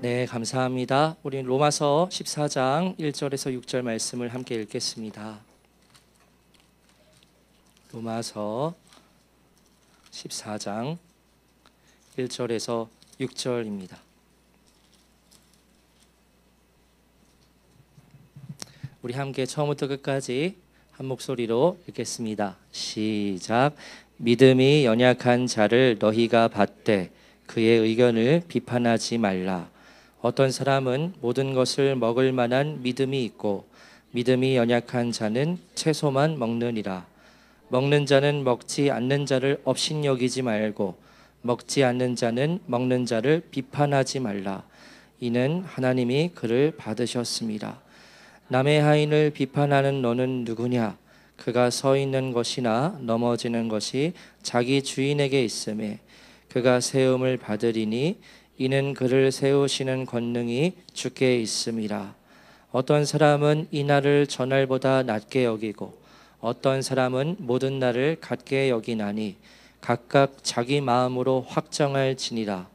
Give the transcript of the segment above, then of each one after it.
네, 감사합니다. 우리 로마서 14장 1절에서 6절 말씀을 함께 읽겠습니다. 로마서 14장 1절에서 6절입니다. 우리 함께 처음부터 끝까지 한 목소리로 읽겠습니다. 시작. 믿음이 연약한 자를 너희가 받되 그의 의견을 비판하지 말라. 어떤 사람은 모든 것을 먹을 만한 믿음이 있고 믿음이 연약한 자는 채소만 먹느니라. 먹는 자는 먹지 않는 자를 업신여기지 말고 먹지 않는 자는 먹는 자를 비판하지 말라. 이는 하나님이 그를 받으셨습니다. 남의 하인을 비판하는 너는 누구냐? 그가 서 있는 것이나 넘어지는 것이 자기 주인에게 있음에 그가 세움을 받으리니 이는 그를 세우시는 권능이 주께 있음이라. 어떤 사람은 이 날을 전날보다 낮게 여기고 어떤 사람은 모든 날을 같게 여기나니 각각 자기 마음으로 확정할지니라.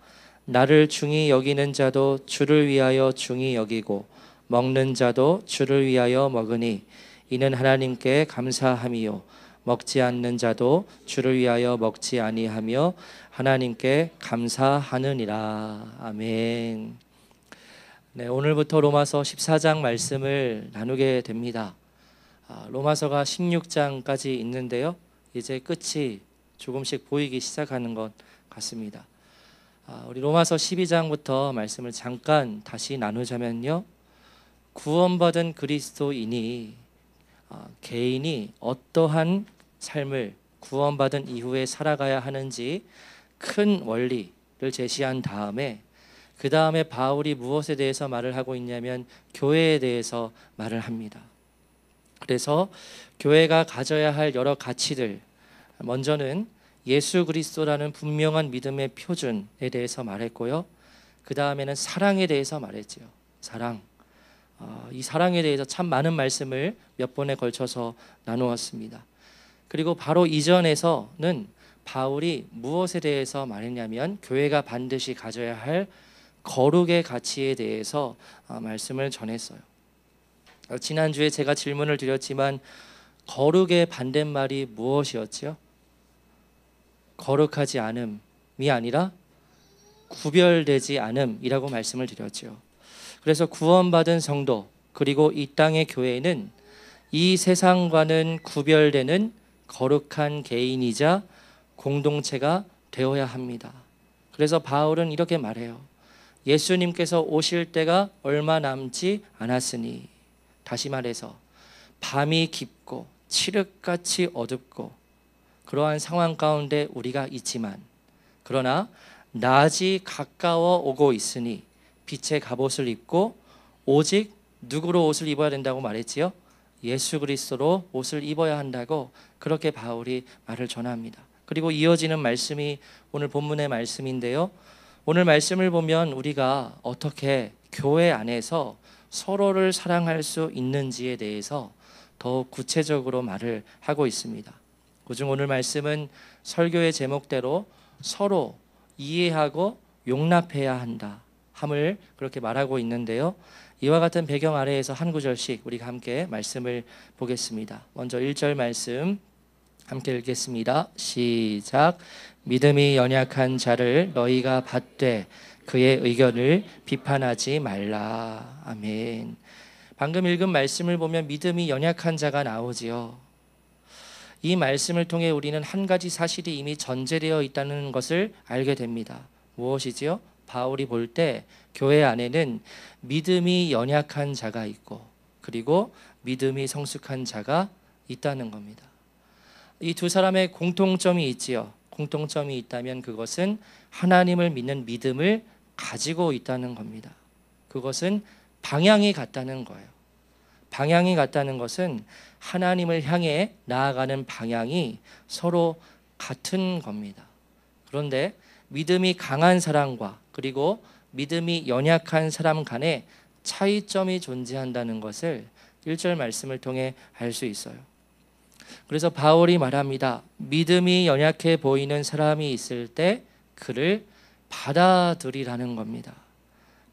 나를 중히 여기는 자도 주를 위하여 중히 여기고 먹는 자도 주를 위하여 먹으니 이는 하나님께 감사함이요 먹지 않는 자도 주를 위하여 먹지 아니하며 하나님께 감사하느니라. 아멘. 네, 오늘부터 로마서 14장 말씀을 나누게 됩니다. 로마서가 16장까지 있는데요, 이제 끝이 조금씩 보이기 시작하는 것 같습니다. 우리 로마서 12장부터 말씀을 잠깐 다시 나누자면요, 구원받은 그리스도인이 개인이 어떠한 삶을 구원받은 이후에 살아가야 하는지 큰 원리를 제시한 다음에 그 다음에 바울이 무엇에 대해서 말을 하고 있냐면 교회에 대해서 말을 합니다. 그래서 교회가 가져야 할 여러 가치들, 먼저는 예수 그리스도라는 분명한 믿음의 표준에 대해서 말했고요, 그 다음에는 사랑에 대해서 말했지요. 사랑. 이 사랑에 대해서 참 많은 말씀을 몇 번에 걸쳐서 나누었습니다. 그리고 바로 이전에서는 바울이 무엇에 대해서 말했냐면 교회가 반드시 가져야 할 거룩의 가치에 대해서 말씀을 전했어요. 지난주에 제가 질문을 드렸지만 거룩의 반대말이 무엇이었지요? 거룩하지 않음이 아니라 구별되지 않음이라고 말씀을 드렸죠. 그래서 구원받은 성도 그리고 이 땅의 교회는 이 세상과는 구별되는 거룩한 개인이자 공동체가 되어야 합니다. 그래서 바울은 이렇게 말해요. 예수님께서 오실 때가 얼마 남지 않았으니, 다시 말해서 밤이 깊고 칠흑같이 어둡고 그러한 상황 가운데 우리가 있지만, 그러나 낮이 가까워 오고 있으니 빛의 갑옷을 입고 오직 누구로 옷을 입어야 된다고 말했지요? 예수 그리스도로 옷을 입어야 한다고 그렇게 바울이 말을 전합니다. 그리고 이어지는 말씀이 오늘 본문의 말씀인데요, 오늘 말씀을 보면 우리가 어떻게 교회 안에서 서로를 사랑할 수 있는지에 대해서 더욱 구체적으로 말을 하고 있습니다. 그중 오늘 말씀은 설교의 제목대로 서로 이해하고 용납해야 한다 함을 그렇게 말하고 있는데요, 이와 같은 배경 아래에서 한 구절씩 우리가 함께 말씀을 보겠습니다. 먼저 1절 말씀 함께 읽겠습니다. 시작. 믿음이 연약한 자를 너희가 받되 그의 의견을 비판하지 말라. 아멘. 방금 읽은 말씀을 보면 믿음이 연약한 자가 나오지요. 이 말씀을 통해 우리는 한 가지 사실이 이미 전제되어 있다는 것을 알게 됩니다. 무엇이지요? 바울이 볼 때 교회 안에는 믿음이 연약한 자가 있고 그리고 믿음이 성숙한 자가 있다는 겁니다. 이 두 사람의 공통점이 있지요. 공통점이 있다면 그것은 하나님을 믿는 믿음을 가지고 있다는 겁니다. 그것은 방향이 같다는 거예요. 방향이 같다는 것은 하나님을 향해 나아가는 방향이 서로 같은 겁니다. 그런데 믿음이 강한 사람과 그리고 믿음이 연약한 사람 간에 차이점이 존재한다는 것을 1절 말씀을 통해 알 수 있어요. 그래서 바울이 말합니다. 믿음이 연약해 보이는 사람이 있을 때 그를 받아들이라는 겁니다.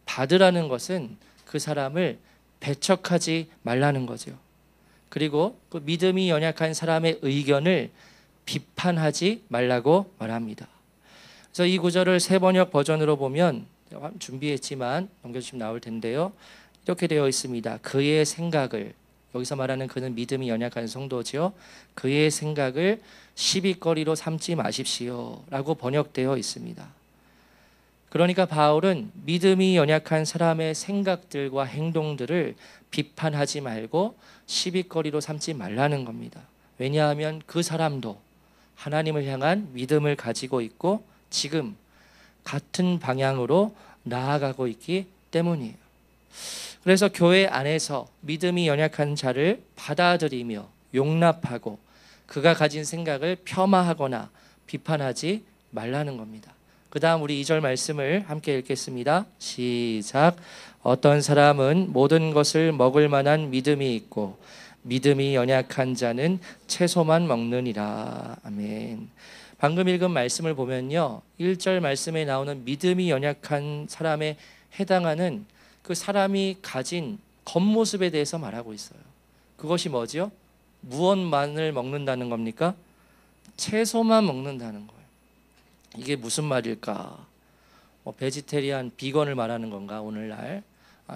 받으라는 것은 그 사람을 배척하지 말라는 거죠. 그리고 그 믿음이 연약한 사람의 의견을 비판하지 말라고 말합니다. 그래서 이 구절을 새 번역 버전으로 보면, 준비했지만 넘겨주시면 나올 텐데요, 이렇게 되어 있습니다. 그의 생각을, 여기서 말하는 그는 믿음이 연약한 성도죠. 그의 생각을 시비거리로 삼지 마십시오 라고 번역되어 있습니다. 그러니까 바울은 믿음이 연약한 사람의 생각들과 행동들을 비판하지 말고 시비거리로 삼지 말라는 겁니다. 왜냐하면 그 사람도 하나님을 향한 믿음을 가지고 있고 지금 같은 방향으로 나아가고 있기 때문이에요. 그래서 교회 안에서 믿음이 연약한 자를 받아들이며 용납하고 그가 가진 생각을 폄하하거나 비판하지 말라는 겁니다. 그 다음 우리 2절 말씀을 함께 읽겠습니다. 시작. 어떤 사람은 모든 것을 먹을 만한 믿음이 있고 믿음이 연약한 자는 채소만 먹느니라. 아멘. 방금 읽은 말씀을 보면요, 1절 말씀에 나오는 믿음이 연약한 사람에 해당하는 그 사람이 가진 겉모습에 대해서 말하고 있어요. 그것이 뭐죠? 무엇만을 먹는다는 겁니까? 채소만 먹는다는 거예요. 이게 무슨 말일까? 베지테리안, 비건을 말하는 건가 오늘날?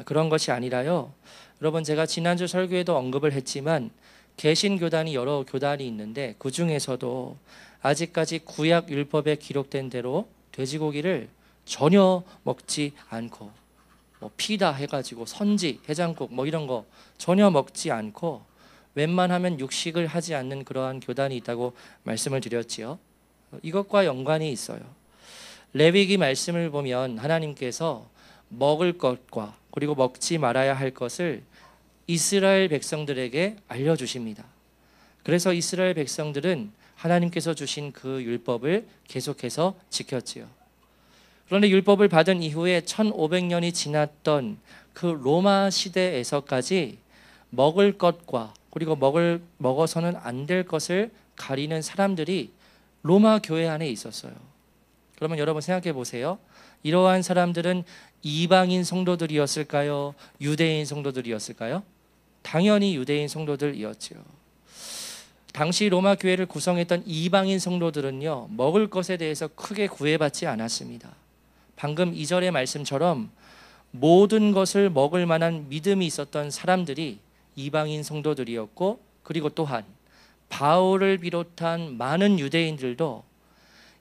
그런 것이 아니라요, 여러분, 제가 지난주 설교에도 언급을 했지만 개신교단이 여러 교단이 있는데 그 중에서도 아직까지 구약 율법에 기록된 대로 돼지고기를 전혀 먹지 않고, 피다 해가지고 선지, 해장국 이런 거 전혀 먹지 않고 웬만하면 육식을 하지 않는 그러한 교단이 있다고 말씀을 드렸지요. 이것과 연관이 있어요. 레위기 말씀을 보면 하나님께서 먹을 것과 그리고 먹지 말아야 할 것을 이스라엘 백성들에게 알려주십니다. 그래서 이스라엘 백성들은 하나님께서 주신 그 율법을 계속해서 지켰지요. 그런데 율법을 받은 이후에 1500년이 지났던 그 로마 시대에서까지 먹을 것과 그리고 먹어서는 안 될 것을 가리는 사람들이 로마 교회 안에 있었어요. 그러면 여러분 생각해 보세요. 이러한 사람들은 이방인 성도들이었을까요? 유대인 성도들이었을까요? 당연히 유대인 성도들이었죠. 당시 로마 교회를 구성했던 이방인 성도들은요, 먹을 것에 대해서 크게 구애받지 않았습니다. 방금 2절의 말씀처럼 모든 것을 먹을 만한 믿음이 있었던 사람들이 이방인 성도들이었고, 그리고 또한 바울을 비롯한 많은 유대인들도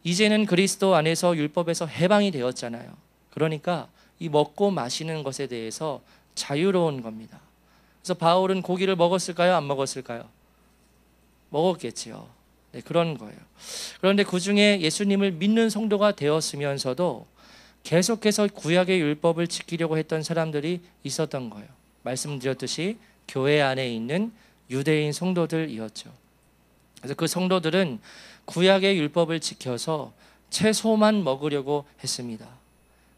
이제는 그리스도 안에서 율법에서 해방이 되었잖아요. 그러니까 이 먹고 마시는 것에 대해서 자유로운 겁니다. 그래서 바울은 고기를 먹었을까요? 안 먹었을까요? 먹었겠지요. 네, 그런 거예요. 그런데 그 중에 예수님을 믿는 성도가 되었으면서도 계속해서 구약의 율법을 지키려고 했던 사람들이 있었던 거예요. 말씀드렸듯이 교회 안에 있는 유대인 성도들이었죠. 그래서 그 성도들은 구약의 율법을 지켜서 채소만 먹으려고 했습니다.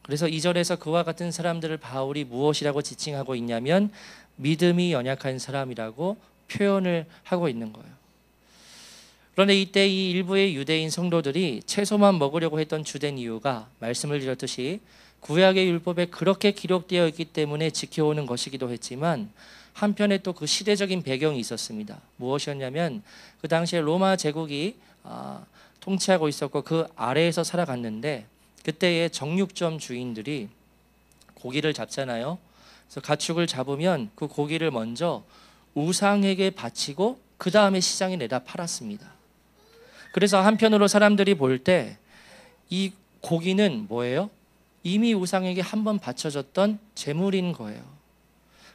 그래서 2절에서 그와 같은 사람들을 바울이 무엇이라고 지칭하고 있냐면 믿음이 연약한 사람이라고 표현을 하고 있는 거예요. 그런데 이때 이 일부의 유대인 성도들이 채소만 먹으려고 했던 주된 이유가 말씀을 드렸듯이 구약의 율법에 그렇게 기록되어 있기 때문에 지켜오는 것이기도 했지만 한편에 또 그 시대적인 배경이 있었습니다. 무엇이었냐면 그 당시에 로마 제국이 통치하고 있었고 그 아래에서 살아갔는데 그때의 정육점 주인들이 고기를 잡잖아요. 그래서 가축을 잡으면 그 고기를 먼저 우상에게 바치고 그 다음에 시장에 내다 팔았습니다. 그래서 한편으로 사람들이 볼 때 이 고기는 뭐예요? 이미 우상에게 한번 바쳐졌던 제물인 거예요.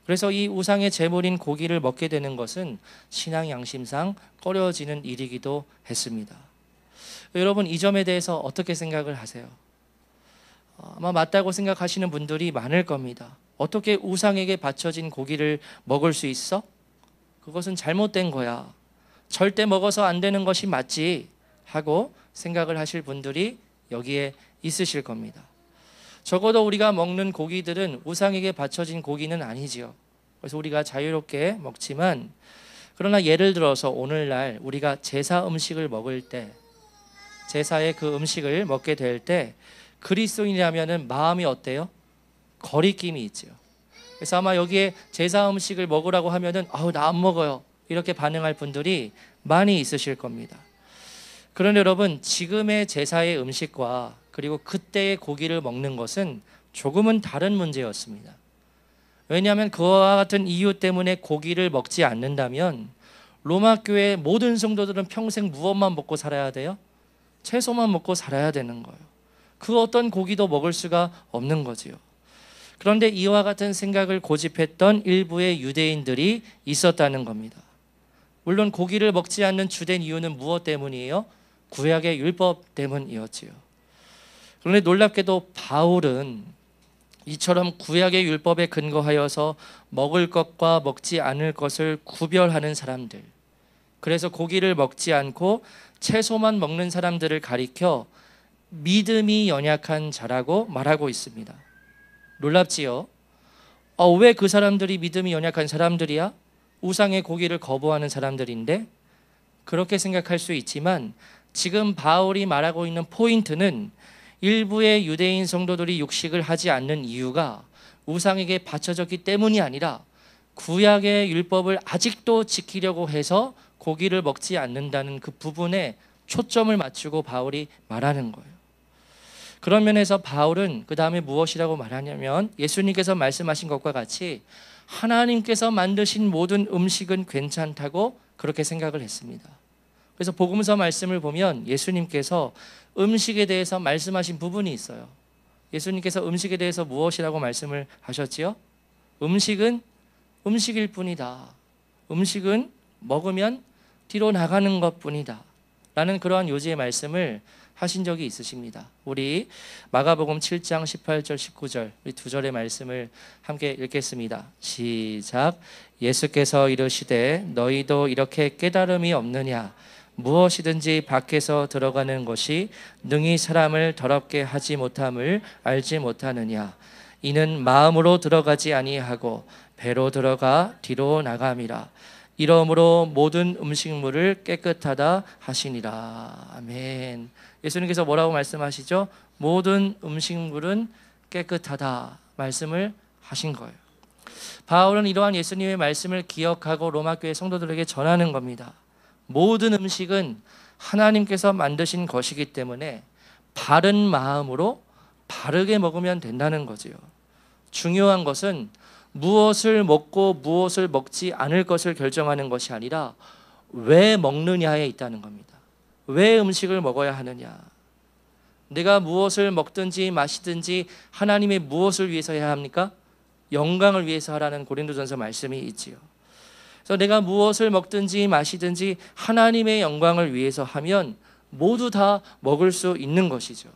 그래서 이 우상의 제물인 고기를 먹게 되는 것은 신앙 양심상 꺼려지는 일이기도 했습니다. 여러분, 이 점에 대해서 어떻게 생각을 하세요? 아마 맞다고 생각하시는 분들이 많을 겁니다. 어떻게 우상에게 바쳐진 고기를 먹을 수 있어? 그것은 잘못된 거야. 절대 먹어서 안 되는 것이 맞지 하고 생각을 하실 분들이 여기에 있으실 겁니다. 적어도 우리가 먹는 고기들은 우상에게 바쳐진 고기는 아니지요. 그래서 우리가 자유롭게 먹지만, 그러나 예를 들어서 오늘날 우리가 제사 음식을 먹을 때, 제사의 그 음식을 먹게 될 때 그리스도인이라면 마음이 어때요? 거리낌이 있죠. 그래서 아마 여기에 제사 음식을 먹으라고 하면은 나 안 먹어요 이렇게 반응할 분들이 많이 있으실 겁니다. 그런데 여러분, 지금의 제사의 음식과 그리고 그때의 고기를 먹는 것은 조금은 다른 문제였습니다. 왜냐하면 그와 같은 이유 때문에 고기를 먹지 않는다면 로마 교회 모든 성도들은 평생 무엇만 먹고 살아야 돼요? 채소만 먹고 살아야 되는 거예요. 그 어떤 고기도 먹을 수가 없는 거지요. 그런데 이와 같은 생각을 고집했던 일부의 유대인들이 있었다는 겁니다. 물론 고기를 먹지 않는 주된 이유는 무엇 때문이에요? 구약의 율법 때문이었지요. 그런데 놀랍게도 바울은 이처럼 구약의 율법에 근거하여서 먹을 것과 먹지 않을 것을 구별하는 사람들, 그래서 고기를 먹지 않고 채소만 먹는 사람들을 가리켜 믿음이 연약한 자라고 말하고 있습니다. 놀랍지요? 왜 그 사람들이 믿음이 연약한 사람들이야? 우상의 고기를 거부하는 사람들인데? 그렇게 생각할 수 있지만 지금 바울이 말하고 있는 포인트는 일부의 유대인 성도들이 육식을 하지 않는 이유가 우상에게 바쳐졌기 때문이 아니라 구약의 율법을 아직도 지키려고 해서 고기를 먹지 않는다는 그 부분에 초점을 맞추고 바울이 말하는 거예요. 그런 면에서 바울은 그 다음에 무엇이라고 말하냐면 예수님께서 말씀하신 것과 같이 하나님께서 만드신 모든 음식은 괜찮다고 그렇게 생각을 했습니다. 그래서 복음서 말씀을 보면 예수님께서 음식에 대해서 말씀하신 부분이 있어요. 예수님께서 음식에 대해서 무엇이라고 말씀을 하셨지요? 음식은 음식일 뿐이다. 음식은 먹으면 뒤로 나가는 것뿐이다 라는 그러한 요지의 말씀을 하신 적이 있으십니다. 우리 마가복음 7장 18절 19절 우리 두 절의 말씀을 함께 읽겠습니다. 시작. 예수께서 이르시되 너희도 이렇게 깨달음이 없느냐? 무엇이든지 밖에서 들어가는 것이 능히 사람을 더럽게 하지 못함을 알지 못하느냐? 이는 마음으로 들어가지 아니하고 배로 들어가 뒤로 나감이라. 이러므로 모든 음식물을 깨끗하다 하시니라. 아멘. 예수님께서 뭐라고 말씀하시죠? 모든 음식물은 깨끗하다 말씀을 하신 거예요. 바울은 이러한 예수님의 말씀을 기억하고 로마 교회 성도들에게 전하는 겁니다. 모든 음식은 하나님께서 만드신 것이기 때문에 바른 마음으로 바르게 먹으면 된다는 거지요. 중요한 것은 무엇을 먹고 무엇을 먹지 않을 것을 결정하는 것이 아니라 왜 먹느냐에 있다는 겁니다. 왜 음식을 먹어야 하느냐? 내가 무엇을 먹든지 마시든지 하나님의 무엇을 위해서 해야 합니까? 영광을 위해서 하라는 고린도전서 말씀이 있지요. 그래서 내가 무엇을 먹든지 마시든지 하나님의 영광을 위해서 하면 모두 다 먹을 수 있는 것이죠.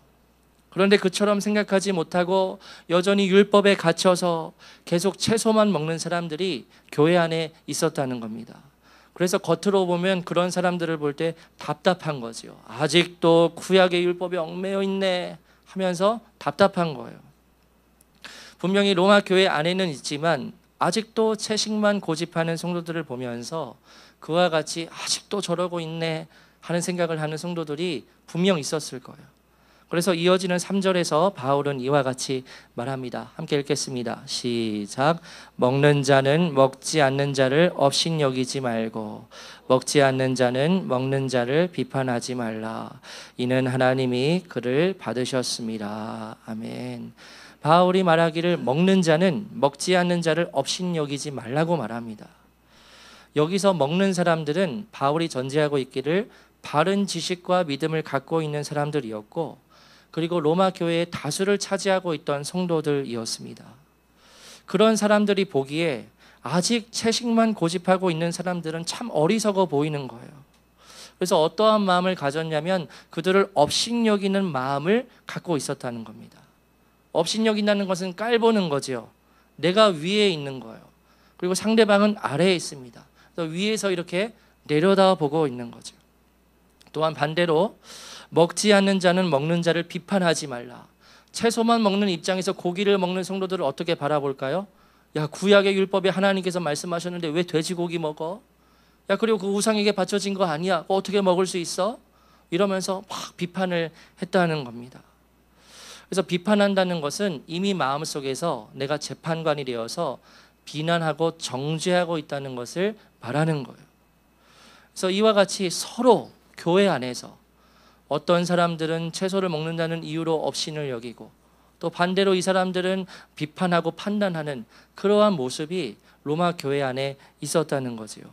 그런데 그처럼 생각하지 못하고 여전히 율법에 갇혀서 계속 채소만 먹는 사람들이 교회 안에 있었다는 겁니다. 그래서 겉으로 보면 그런 사람들을 볼 때 답답한 거죠. 아직도 구약의 율법에 얽매여 있네 하면서 답답한 거예요. 분명히 로마 교회 안에는 있지만 아직도 채식만 고집하는 성도들을 보면서 그와 같이 아직도 저러고 있네 하는 생각을 하는 성도들이 분명 있었을 거예요. 그래서 이어지는 3절에서 바울은 이와 같이 말합니다. 함께 읽겠습니다. 시작. 먹는 자는 먹지 않는 자를 업신여기지 말고 먹지 않는 자는 먹는 자를 비판하지 말라. 이는 하나님이 그를 받으셨습니다. 아멘. 바울이 말하기를 먹는 자는 먹지 않는 자를 업신여기지 말라고 말합니다. 여기서 먹는 사람들은 바울이 전제하고 있기를 바른 지식과 믿음을 갖고 있는 사람들이었고 그리고 로마 교회의 다수를 차지하고 있던 성도들이었습니다. 그런 사람들이 보기에 아직 채식만 고집하고 있는 사람들은 참 어리석어 보이는 거예요. 그래서 어떠한 마음을 가졌냐면 그들을 업신여기는 마음을 갖고 있었다는 겁니다. 업신여긴다는 것은 깔보는 거죠. 내가 위에 있는 거예요. 그리고 상대방은 아래에 있습니다. 그래서 위에서 이렇게 내려다보고 있는 거죠. 또한 반대로 먹지 않는 자는 먹는 자를 비판하지 말라. 채소만 먹는 입장에서 고기를 먹는 성도들을 어떻게 바라볼까요? 야, 구약의 율법에 하나님께서 말씀하셨는데 왜 돼지고기 먹어? 야, 그리고 그 우상에게 바쳐진 거 아니야? 어떻게 먹을 수 있어? 이러면서 막 비판을 했다는 겁니다. 그래서 비판한다는 것은 이미 마음속에서 내가 재판관이 되어서 비난하고 정죄하고 있다는 것을 말하는 거예요. 그래서 이와 같이 서로 교회 안에서 어떤 사람들은 채소를 먹는다는 이유로 업신을 여기고 또 반대로 이 사람들은 비판하고 판단하는 그러한 모습이 로마 교회 안에 있었다는 거지요.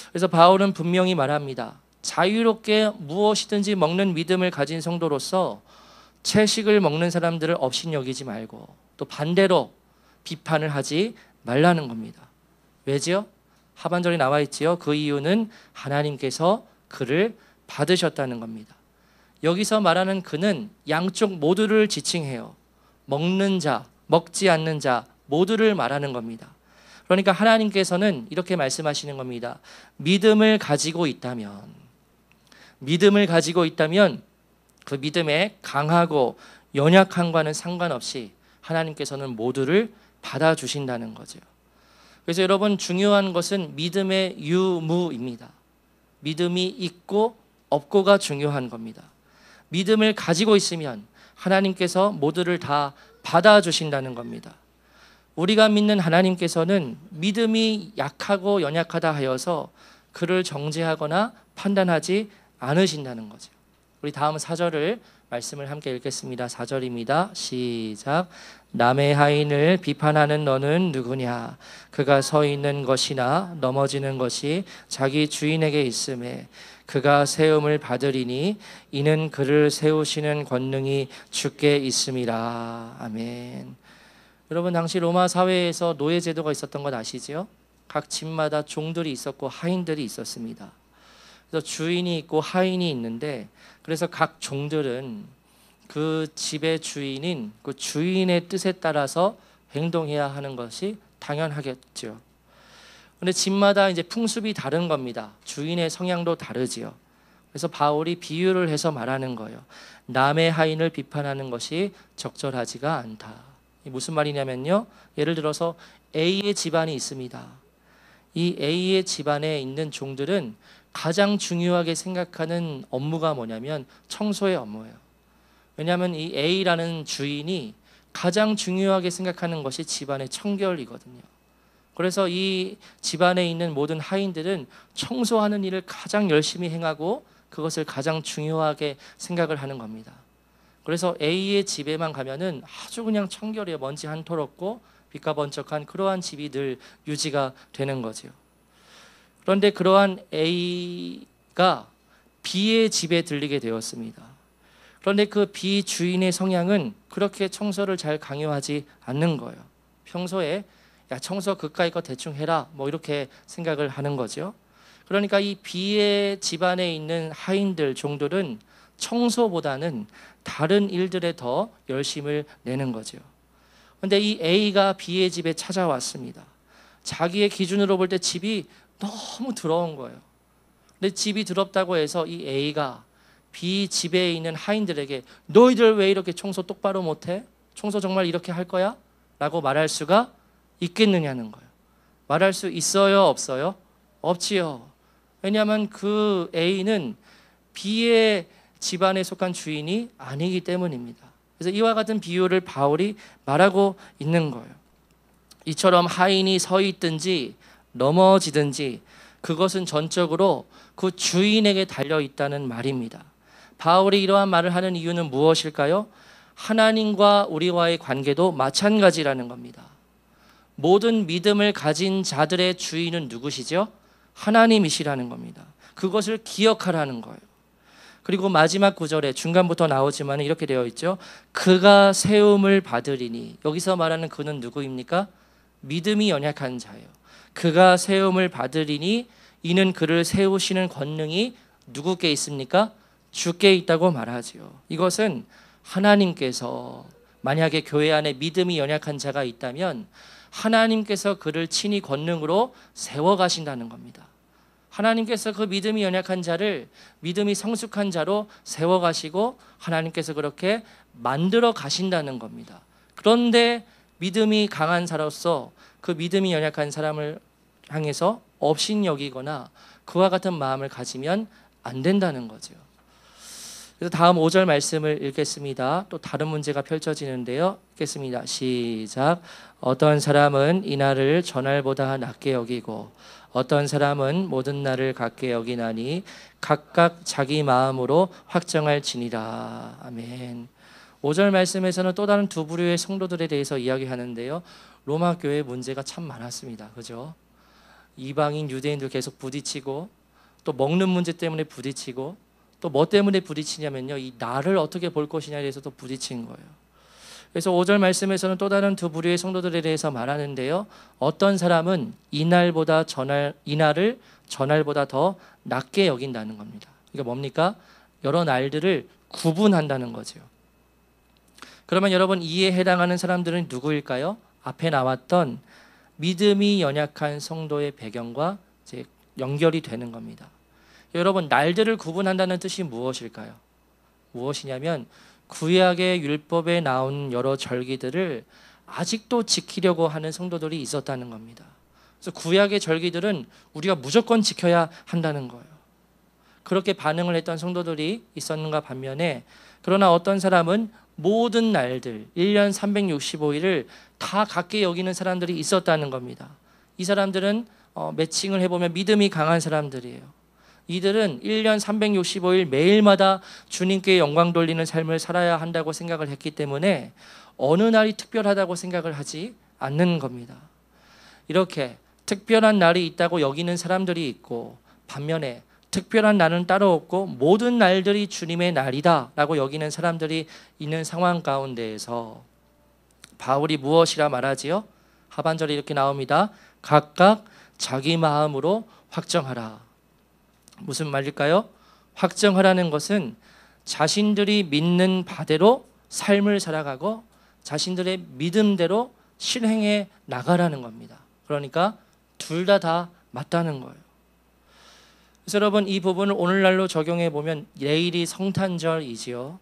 그래서 바울은 분명히 말합니다. 자유롭게 무엇이든지 먹는 믿음을 가진 성도로서 채식을 먹는 사람들을 업신 여기지 말고 또 반대로 비판을 하지 말라는 겁니다. 왜지요? 하반절에 나와 있지요. 그 이유는 하나님께서 그를 받으셨다는 겁니다. 여기서 말하는 그는 양쪽 모두를 지칭해요. 먹는 자, 먹지 않는 자 모두를 말하는 겁니다. 그러니까 하나님께서는 이렇게 말씀하시는 겁니다. 믿음을 가지고 있다면 그 믿음에 강하고 연약함과는 상관없이 하나님께서는 모두를 받아주신다는 거죠. 그래서 여러분 중요한 것은 믿음의 유무입니다. 믿음이 있고 없고가 중요한 겁니다. 믿음을 가지고 있으면 하나님께서 모두를 다 받아주신다는 겁니다. 우리가 믿는 하나님께서는 믿음이 약하고 연약하다 하여서 그를 정죄하거나 판단하지 않으신다는 거죠. 우리 다음 4절을 말씀을 함께 읽겠습니다. 4절입니다. 시작. 남의 하인을 비판하는 너는 누구냐? 그가 서 있는 것이나 넘어지는 것이 자기 주인에게 있음에 그가 세움을 받으리니 이는 그를 세우시는 권능이 주께 있음이라. 아멘. 여러분 당시 로마 사회에서 노예 제도가 있었던 것 아시죠? 각 집마다 종들이 있었고 하인들이 있었습니다. 그래서 주인이 있고 하인이 있는데 그래서 각 종들은 그 집의 주인인 그 주인의 뜻에 따라서 행동해야 하는 것이 당연하겠죠. 근데 집마다 이제 풍습이 다른 겁니다. 주인의 성향도 다르지요. 그래서 바울이 비유를 해서 말하는 거예요. 남의 하인을 비판하는 것이 적절하지가 않다. 무슨 말이냐면요. 예를 들어서 A의 집안이 있습니다. 이 A의 집안에 있는 종들은 가장 중요하게 생각하는 업무가 뭐냐면 청소의 업무예요. 왜냐하면 이 A라는 주인이 가장 중요하게 생각하는 것이 집안의 청결이거든요. 그래서 이 집안에 있는 모든 하인들은 청소하는 일을 가장 열심히 행하고 그것을 가장 중요하게 생각을 하는 겁니다. 그래서 A의 집에만 가면은 아주 그냥 청결해요. 먼지 한 톨 없고 빛과 번쩍한 그러한 집이 늘 유지가 되는 거죠. 그런데 그러한 A가 B의 집에 들리게 되었습니다. 그런데 그 B 주인의 성향은 그렇게 청소를 잘 강요하지 않는 거예요. 평소에 야 청소 그까이 거 대충 해라 뭐 이렇게 생각을 하는 거죠. 그러니까 이 B의 집안에 있는 하인들 종들은 청소보다는 다른 일들에 더 열심을 내는 거죠. 그런데 이 A가 B의 집에 찾아왔습니다. 자기의 기준으로 볼 때 집이 너무 더러운 거예요. 근데 집이 더럽다고 해서 이 A가 B 집에 있는 하인들에게 너희들 왜 이렇게 청소 똑바로 못해? 청소 정말 이렇게 할 거야? 라고 말할 수가 있겠느냐는 거예요. 말할 수 있어요? 없어요? 없지요. 왜냐하면 그 A는 B의 집안에 속한 주인이 아니기 때문입니다. 그래서 이와 같은 비유를 바울이 말하고 있는 거예요. 이처럼 하인이 서 있든지 넘어지든지 그것은 전적으로 그 주인에게 달려 있다는 말입니다. 바울이 이러한 말을 하는 이유는 무엇일까요? 하나님과 우리와의 관계도 마찬가지라는 겁니다. 모든 믿음을 가진 자들의 주인은 누구시죠? 하나님이시라는 겁니다. 그것을 기억하라는 거예요. 그리고 마지막 구절에 중간부터 나오지만 이렇게 되어 있죠. 그가 세움을 받으리니 여기서 말하는 그는 누구입니까? 믿음이 연약한 자예요. 그가 세움을 받으리니 이는 그를 세우시는 권능이 누구께 있습니까? 주께 있다고 말하지요. 이것은 하나님께서 만약에 교회 안에 믿음이 연약한 자가 있다면 하나님께서 그를 친히 권능으로 세워가신다는 겁니다. 하나님께서 그 믿음이 연약한 자를 믿음이 성숙한 자로 세워가시고 하나님께서 그렇게 만들어 가신다는 겁니다. 그런데 믿음이 강한 자로서 그 믿음이 연약한 사람을 향해서 업신 여기거나 그와 같은 마음을 가지면 안 된다는 거죠. 그래서 다음 5절 말씀을 읽겠습니다. 또 다른 문제가 펼쳐지는데요. 읽겠습니다. 시작. 어떤 사람은 이날을 전날보다 낮게 여기고 어떤 사람은 모든 날을 같게 여기나니 각각 자기 마음으로 확정할지니라. 아멘. 5절 말씀에서는 또 다른 두 부류의 성도들에 대해서 이야기하는데요. 로마 교회 문제가 참 많았습니다. 그죠? 이방인 유대인들 계속 부딪히고 또 먹는 문제 때문에 부딪히고 또 뭐 때문에 부딪히냐면요, 이 나를 어떻게 볼 것이냐에 대해서도 부딪힌 거예요. 그래서 5절 말씀에서는 또 다른 두 부류의 성도들에 대해서 말하는데요. 어떤 사람은 이날을 전날보다 더 낮게 여긴다는 겁니다. 이게 뭡니까? 여러 날들을 구분한다는 거죠. 그러면 여러분, 이에 해당하는 사람들은 누구일까요? 앞에 나왔던 믿음이 연약한 성도의 배경과 이제 연결이 되는 겁니다. 여러분, 날들을 구분한다는 뜻이 무엇일까요? 무엇이냐면 구약의 율법에 나온 여러 절기들을 아직도 지키려고 하는 성도들이 있었다는 겁니다. 그래서 구약의 절기들은 우리가 무조건 지켜야 한다는 거예요. 그렇게 반응을 했던 성도들이 있었는가 반면에, 그러나 어떤 사람은 모든 날들 1년 365일을 다 같게 여기는 사람들이 있었다는 겁니다. 이 사람들은 매칭을 해보면 믿음이 강한 사람들이에요. 이들은 1년 365일 매일마다 주님께 영광 돌리는 삶을 살아야 한다고 생각을 했기 때문에 어느 날이 특별하다고 생각을 하지 않는 겁니다. 이렇게 특별한 날이 있다고 여기는 사람들이 있고, 반면에 특별한 날은 따로 없고 모든 날들이 주님의 날이다 라고 여기는 사람들이 있는 상황 가운데에서 바울이 무엇이라 말하지요? 하반절에 이렇게 나옵니다. 각각 자기 마음으로 확정하라. 무슨 말일까요? 확정하라는 것은 자신들이 믿는 바대로 삶을 살아가고 자신들의 믿음대로 실행해 나가라는 겁니다. 그러니까 둘 다 맞다는 거예요. 그래서 여러분, 이 부분을 오늘날로 적용해 보면 내일이 성탄절이지요.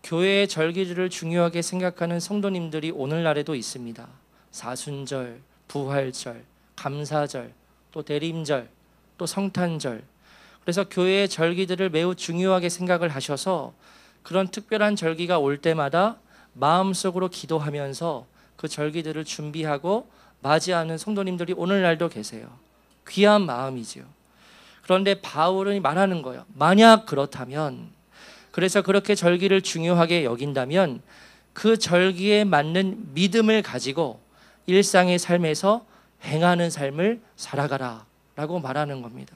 교회의 절기들을 중요하게 생각하는 성도님들이 오늘날에도 있습니다. 사순절, 부활절, 감사절, 또 대림절, 또 성탄절. 그래서 교회의 절기들을 매우 중요하게 생각을 하셔서 그런 특별한 절기가 올 때마다 마음속으로 기도하면서 그 절기들을 준비하고 맞이하는 성도님들이 오늘날도 계세요. 귀한 마음이지요. 그런데 바울은 말하는 거예요. 만약 그렇다면, 그래서 그렇게 절기를 중요하게 여긴다면 그 절기에 맞는 믿음을 가지고 일상의 삶에서 행하는 삶을 살아가라 라고 말하는 겁니다.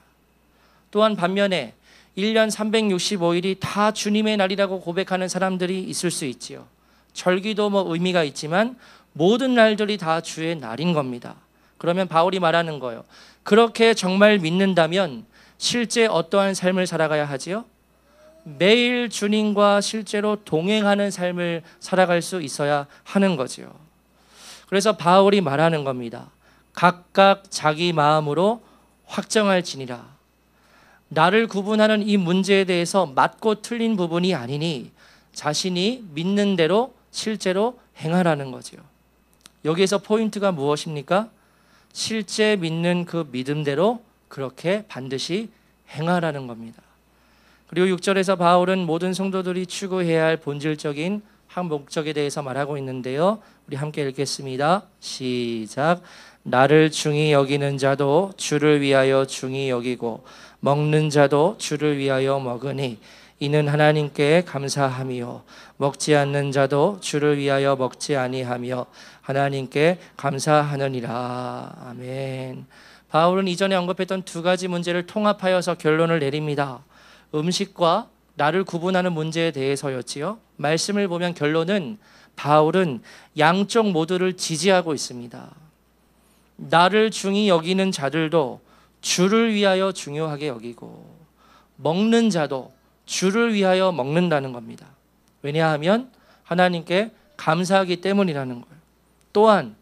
또한 반면에 1년 365일이 다 주님의 날이라고 고백하는 사람들이 있을 수 있지요. 절기도 뭐 의미가 있지만 모든 날들이 다 주의 날인 겁니다. 그러면 바울이 말하는 거예요. 그렇게 정말 믿는다면 실제 어떠한 삶을 살아가야 하지요? 매일 주님과 실제로 동행하는 삶을 살아갈 수 있어야 하는 거지요. 그래서 바울이 말하는 겁니다. 각각 자기 마음으로 확정할지니라. 나를 구분하는 이 문제에 대해서 맞고 틀린 부분이 아니니 자신이 믿는 대로 실제로 행하라는 거지요. 여기에서 포인트가 무엇입니까? 실제 믿는 그 믿음대로 그렇게 반드시 행하라는 겁니다. 그리고 6절에서 바울은 모든 성도들이 추구해야 할 본질적인 한 목적에 대해서 말하고 있는데요. 우리 함께 읽겠습니다. 시작. 나를 중히 여기는 자도 주를 위하여 중히 여기고 먹는 자도 주를 위하여 먹으니 이는 하나님께 감사함이요 먹지 않는 자도 주를 위하여 먹지 아니하며 하나님께 감사하느니라. 아멘. 바울은 이전에 언급했던 두 가지 문제를 통합하여서 결론을 내립니다. 음식과 나를 구분하는 문제에 대해서였지요. 말씀을 보면 결론은 바울은 양쪽 모두를 지지하고 있습니다. 나를 중히 여기는 자들도 주를 위하여 중요하게 여기고 먹는 자도 주를 위하여 먹는다는 겁니다. 왜냐하면 하나님께 감사하기 때문이라는 거예요. 또한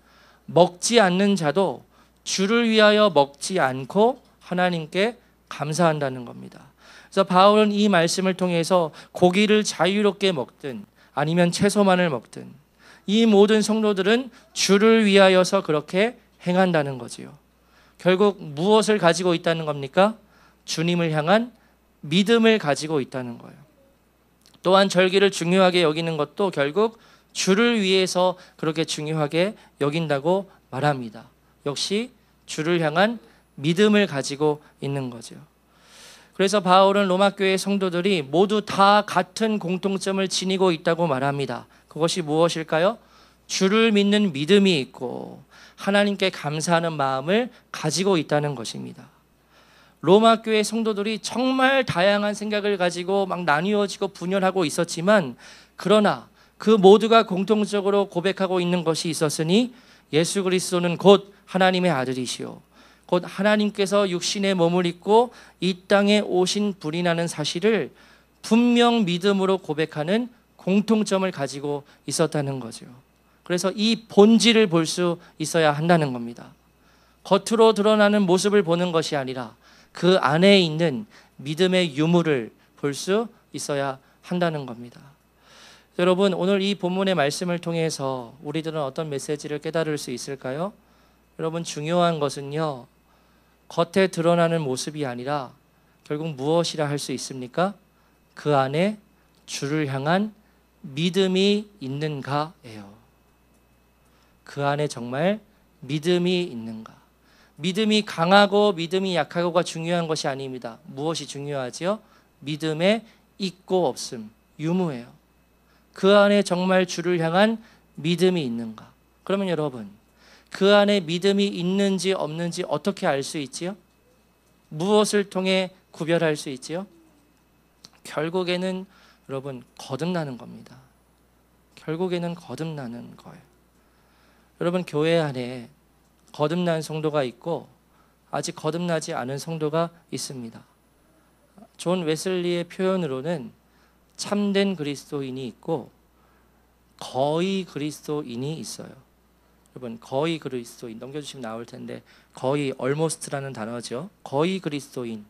먹지 않는 자도 주를 위하여 먹지 않고 하나님께 감사한다는 겁니다. 그래서 바울은 이 말씀을 통해서 고기를 자유롭게 먹든 아니면 채소만을 먹든 이 모든 성도들은 주를 위하여서 그렇게 행한다는 거지요. 결국 무엇을 가지고 있다는 겁니까? 주님을 향한 믿음을 가지고 있다는 거예요. 또한 절기를 중요하게 여기는 것도 결국 주를 위해서 그렇게 중요하게 여긴다고 말합니다. 역시 주를 향한 믿음을 가지고 있는 거죠. 그래서 바울은 로마 교회 성도들이 모두 다 같은 공통점을 지니고 있다고 말합니다. 그것이 무엇일까요? 주를 믿는 믿음이 있고 하나님께 감사하는 마음을 가지고 있다는 것입니다. 로마 교회 성도들이 정말 다양한 생각을 가지고 막 나뉘어지고 분열하고 있었지만, 그러나 그 모두가 공통적으로 고백하고 있는 것이 있었으니 예수 그리스도는 곧 하나님의 아들이시오, 곧 하나님께서 육신의 몸을 입고 이 땅에 오신 분이라는 사실을 분명 믿음으로 고백하는 공통점을 가지고 있었다는 거죠. 그래서 이 본질을 볼 수 있어야 한다는 겁니다. 겉으로 드러나는 모습을 보는 것이 아니라 그 안에 있는 믿음의 유무를 볼 수 있어야 한다는 겁니다. 여러분, 오늘 이 본문의 말씀을 통해서 우리들은 어떤 메시지를 깨달을 수 있을까요? 여러분, 중요한 것은요, 겉에 드러나는 모습이 아니라 결국 무엇이라 할 수 있습니까? 그 안에 주를 향한 믿음이 있는가예요. 그 안에 정말 믿음이 있는가? 믿음이 강하고 믿음이 약하고가 중요한 것이 아닙니다. 무엇이 중요하지요? 믿음의 있고 없음, 유무예요. 그 안에 정말 주를 향한 믿음이 있는가? 그러면 여러분, 그 안에 믿음이 있는지 없는지 어떻게 알 수 있지요? 무엇을 통해 구별할 수 있지요? 결국에는 여러분, 거듭나는 겁니다. 결국에는 거듭나는 거예요. 여러분, 교회 안에 거듭난 성도가 있고 아직 거듭나지 않은 성도가 있습니다. 존 웨슬리의 표현으로는 참된 그리스도인이 있고 거의 그리스도인이 있어요. 여러분, 거의 그리스도인 넘겨주시면 나올 텐데, 거의 almost라는 단어죠. 거의 그리스도인,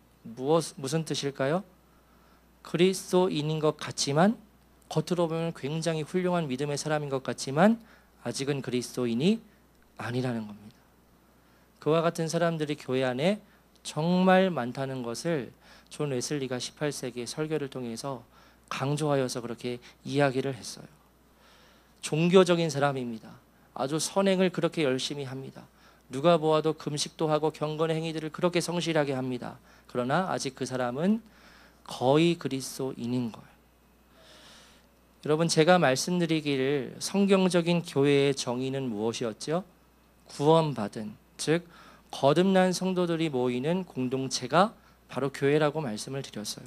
무슨 뜻일까요? 그리스도인인 것 같지만, 겉으로 보면 굉장히 훌륭한 믿음의 사람인 것 같지만 아직은 그리스도인이 아니라는 겁니다. 그와 같은 사람들이 교회 안에 정말 많다는 것을 존 웨슬리가 18세기의 설교를 통해서 강조하여서 그렇게 이야기를 했어요. 종교적인 사람입니다. 아주 선행을 그렇게 열심히 합니다. 누가 보아도 금식도 하고 경건의 행위들을 그렇게 성실하게 합니다. 그러나 아직 그 사람은 거의 그리스도인인 거예요. 여러분, 제가 말씀드리기를 성경적인 교회의 정의는 무엇이었죠? 구원받은, 즉 거듭난 성도들이 모이는 공동체가 바로 교회라고 말씀을 드렸어요.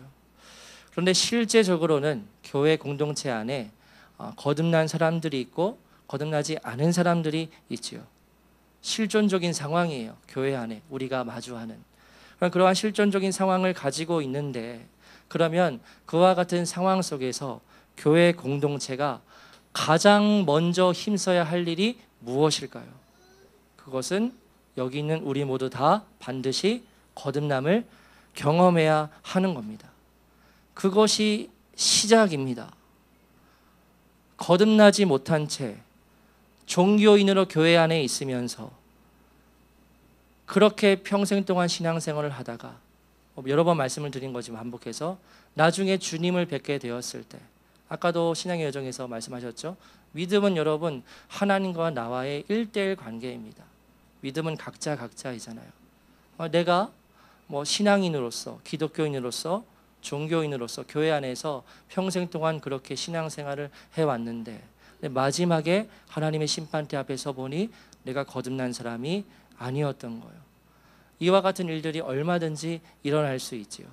그런데 실제적으로는 교회 공동체 안에 거듭난 사람들이 있고 거듭나지 않은 사람들이 있지요. 실존적인 상황이에요. 교회 안에 우리가 마주하는 그러한 실존적인 상황을 가지고 있는데, 그러면 그와 같은 상황 속에서 교회 공동체가 가장 먼저 힘써야 할 일이 무엇일까요? 그것은 여기 있는 우리 모두 다 반드시 거듭남을 경험해야 하는 겁니다. 그것이 시작입니다. 거듭나지 못한 채 종교인으로 교회 안에 있으면서 그렇게 평생 동안 신앙생활을 하다가, 여러 번 말씀을 드린 거지만 반복해서, 나중에 주님을 뵙게 되었을 때, 아까도 신앙의 여정에서 말씀하셨죠. 믿음은 여러분 하나님과 나와의 1:1 관계입니다. 믿음은 각자이잖아요. 내가 신앙인으로서, 기독교인으로서, 종교인으로서 교회 안에서 평생 동안 그렇게 신앙생활을 해왔는데, 마지막에 하나님의 심판대 앞에 서 보니 내가 거듭난 사람이 아니었던 거예요. 이와 같은 일들이 얼마든지 일어날 수 있지요.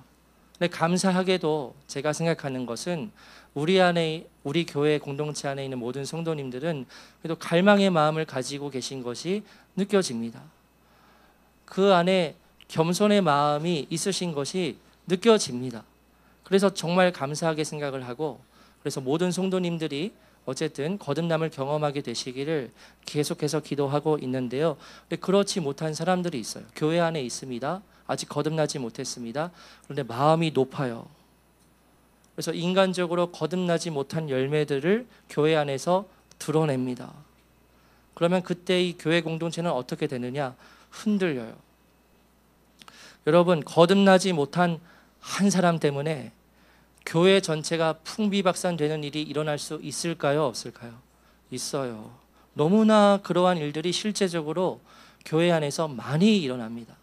근데 감사하게도 제가 생각하는 것은 우리 교회 공동체 안에 있는 모든 성도님들은 그래도 갈망의 마음을 가지고 계신 것이 느껴집니다. 그 안에 겸손의 마음이 있으신 것이 느껴집니다. 그래서 정말 감사하게 생각을 하고, 그래서 모든 성도님들이 어쨌든 거듭남을 경험하게 되시기를 계속해서 기도하고 있는데요. 그렇지 못한 사람들이 있어요. 교회 안에 있습니다. 아직 거듭나지 못했습니다. 그런데 마음이 높아요. 그래서 인간적으로 거듭나지 못한 열매들을 교회 안에서 드러냅니다. 그러면 그때 이 교회 공동체는 어떻게 되느냐? 흔들려요. 여러분, 거듭나지 못한 한 사람 때문에 교회 전체가 풍비박산되는 일이 일어날 수 있을까요? 없을까요? 있어요. 너무나 그러한 일들이 실제적으로 교회 안에서 많이 일어납니다.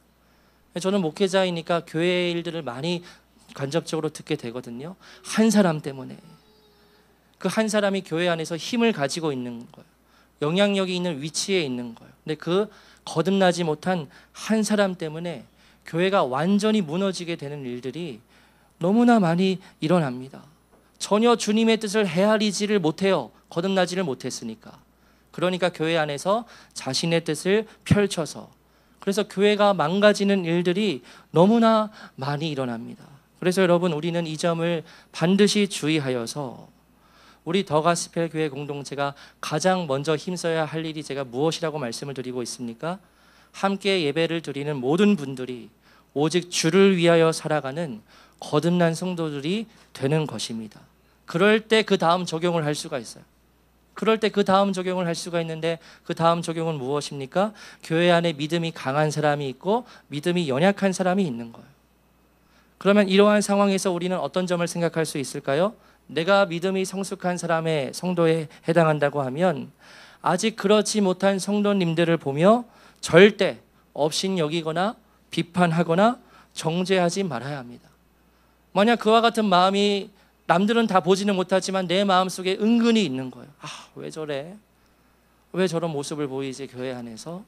저는 목회자이니까 교회의 일들을 많이 간접적으로 듣게 되거든요. 한 사람 때문에. 그 한 사람이 교회 안에서 힘을 가지고 있는 거예요. 영향력이 있는 위치에 있는 거예요. 근데 그 거듭나지 못한 한 사람 때문에 교회가 완전히 무너지게 되는 일들이 너무나 많이 일어납니다. 전혀 주님의 뜻을 헤아리지를 못해요. 거듭나지를 못했으니까. 그러니까 교회 안에서 자신의 뜻을 펼쳐서, 그래서 교회가 망가지는 일들이 너무나 많이 일어납니다. 그래서 여러분, 우리는 이 점을 반드시 주의하여서 우리 더 가스펠 교회 공동체가 가장 먼저 힘써야 할 일이 제가 무엇이라고 말씀을 드리고 있습니까? 함께 예배를 드리는 모든 분들이 오직 주를 위하여 살아가는 거듭난 성도들이 되는 것입니다. 그럴 때 그 다음 적용을 할 수가 있어요. 그럴 때 그 다음 적용을 할 수가 있는데, 그 다음 적용은 무엇입니까? 교회 안에 믿음이 강한 사람이 있고 믿음이 연약한 사람이 있는 거예요. 그러면 이러한 상황에서 우리는 어떤 점을 생각할 수 있을까요? 내가 믿음이 성숙한 사람의 성도에 해당한다고 하면 아직 그렇지 못한 성도님들을 보며 절대 업신여기거나 비판하거나 정죄하지 말아야 합니다. 만약 그와 같은 마음이 남들은 다 보지는 못하지만 내 마음속에 은근히 있는 거예요. 왜 저래? 왜 저런 모습을 보이지 교회 안에서?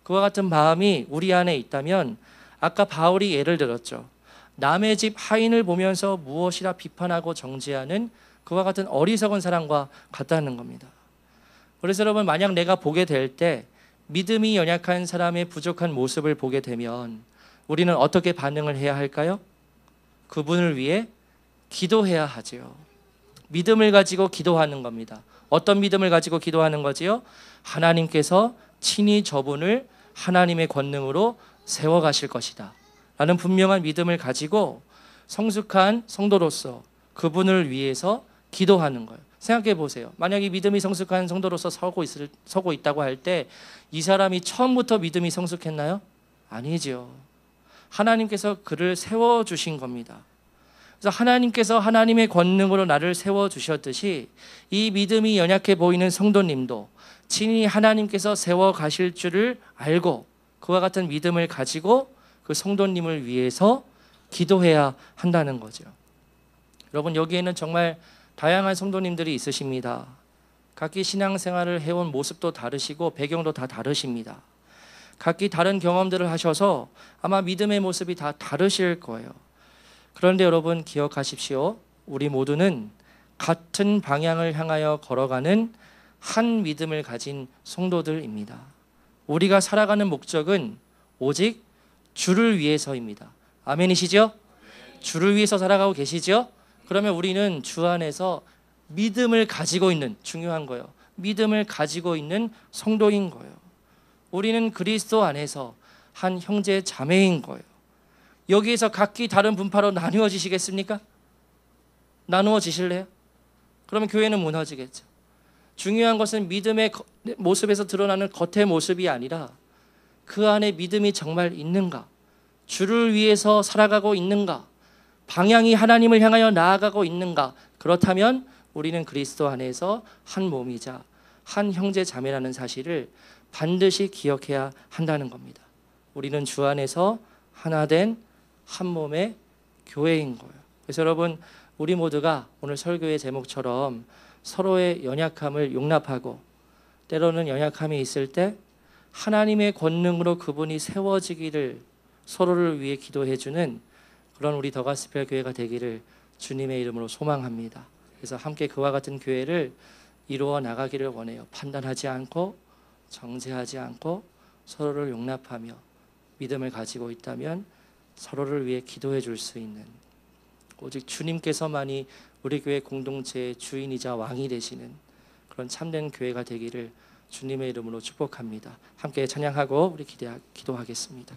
그와 같은 마음이 우리 안에 있다면, 아까 바울이 예를 들었죠. 남의 집 하인을 보면서 무엇이라 비판하고 정죄하는 그와 같은 어리석은 사람과 같다는 겁니다. 그래서 여러분, 만약 내가 보게 될 때 믿음이 연약한 사람의 부족한 모습을 보게 되면 우리는 어떻게 반응을 해야 할까요? 그분을 위해 기도해야 하지요. 믿음을 가지고 기도하는 겁니다. 어떤 믿음을 가지고 기도하는 거지요? 하나님께서 친히 저분을 하나님의 권능으로 세워가실 것이다 라는 분명한 믿음을 가지고 성숙한 성도로서 그분을 위해서 기도하는 거예요. 생각해 보세요. 만약 이 믿음이 성숙한 성도로서 서고 있다고 할 때 이 사람이 처음부터 믿음이 성숙했나요? 아니죠. 하나님께서 그를 세워주신 겁니다. 그래서 하나님께서 하나님의 권능으로 나를 세워주셨듯이 이 믿음이 연약해 보이는 성도님도 친히 하나님께서 세워가실 줄을 알고 그와 같은 믿음을 가지고 그 성도님을 위해서 기도해야 한다는 거죠. 여러분, 여기에는 정말 다양한 성도님들이 있으십니다. 각기 신앙생활을 해온 모습도 다르시고 배경도 다 다르십니다. 각기 다른 경험들을 하셔서 아마 믿음의 모습이 다 다르실 거예요. 그런데 여러분, 기억하십시오. 우리 모두는 같은 방향을 향하여 걸어가는 한 믿음을 가진 성도들입니다. 우리가 살아가는 목적은 오직 주를 위해서입니다. 아멘이시죠? 주를 위해서 살아가고 계시죠? 그러면 우리는 주 안에서 믿음을 가지고 있는, 중요한 거예요. 믿음을 가지고 있는 성도인 거예요. 우리는 그리스도 안에서 한 형제 자매인 거예요. 여기에서 각기 다른 분파로 나누어지시겠습니까? 나누어지실래요? 그러면 교회는 무너지겠죠. 중요한 것은 믿음의 모습에서 드러나는 겉의 모습이 아니라 그 안에 믿음이 정말 있는가? 주를 위해서 살아가고 있는가? 방향이 하나님을 향하여 나아가고 있는가? 그렇다면 우리는 그리스도 안에서 한 몸이자 한 형제 자매라는 사실을 반드시 기억해야 한다는 겁니다. 우리는 주 안에서 하나 된 한 몸의 교회인 거예요. 그래서 여러분, 우리 모두가 오늘 설교의 제목처럼 서로의 연약함을 용납하고, 때로는 연약함이 있을 때 하나님의 권능으로 그분이 세워지기를 서로를 위해 기도해주는 그런 우리 더 가스펠 교회가 되기를 주님의 이름으로 소망합니다. 그래서 함께 그와 같은 교회를 이루어 나가기를 원해요. 판단하지 않고 정죄하지 않고 서로를 용납하며 믿음을 가지고 있다면 서로를 위해 기도해 줄 수 있는, 오직 주님께서만이 우리 교회 공동체의 주인이자 왕이 되시는 그런 참된 교회가 되기를 주님의 이름으로 축복합니다. 함께 찬양하고 우리 기도하겠습니다.